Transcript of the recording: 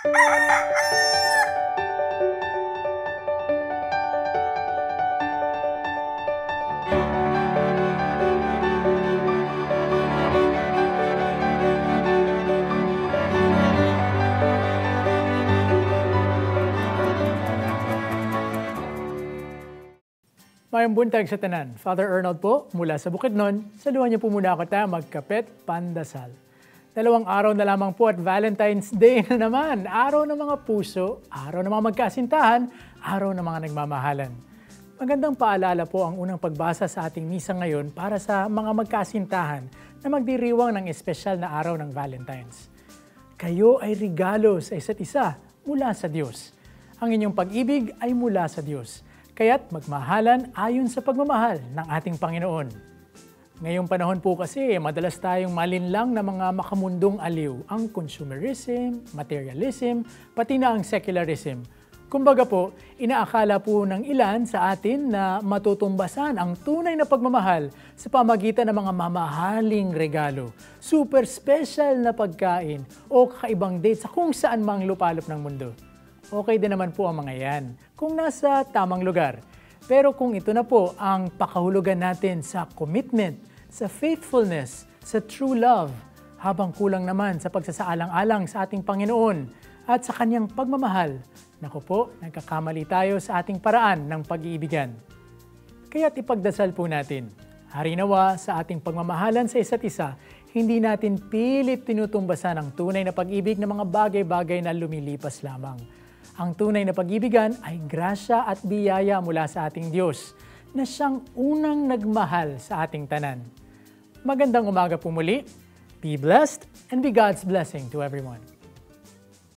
Mayang buntag sa tanan. Father Arnold po, mula sa Bukidnon. Saluhan niyo po muna ako tayo magkapet pandasal. 2 araw na lamang po at Valentine's Day na naman. Araw ng mga puso, araw ng mga magkasintahan, araw ng mga nagmamahalan. Magandang paalala po ang unang pagbasa sa ating misa ngayon para sa mga magkasintahan na magdiriwang ng espesyal na araw ng Valentine's. Kayo ay regalo sa isa't isa mula sa Diyos. Ang inyong pag-ibig ay mula sa Diyos. Kaya't magmahalan ayon sa pagmamahal ng ating Panginoon. Ngayong panahon po kasi, madalas tayong malinlang na mga makamundong aliw, ang consumerism, materialism, pati na ang secularism. Kumbaga po, inaakala po ng ilan sa atin na matutumbasan ang tunay na pagmamahal sa pamagitan ng mga mamahaling regalo, super special na pagkain o kakaibang date sa kung saan mang lupalop ng mundo. Okay din naman po ang mga yan kung nasa tamang lugar. Pero kung ito na po ang pakahulugan natin sa commitment, sa faithfulness, sa true love, habang kulang naman sa pagsasaalang-alang sa ating Panginoon at sa Kanyang pagmamahal, naku po, nagkakamali tayo sa ating paraan ng pag-iibigan. Kaya't ipagdasal po natin, harinawa sa ating pagmamahalan sa isa't isa, hindi natin pilit tinutumbasan ang tunay na pag-ibig ng mga bagay-bagay na lumilipas lamang. Ang tunay na pag-ibigan ay grasya at biyaya mula sa ating Diyos na siyang unang nagmahal sa ating tanan. Magandang umaga po muli. Be blessed and be God's blessing to everyone.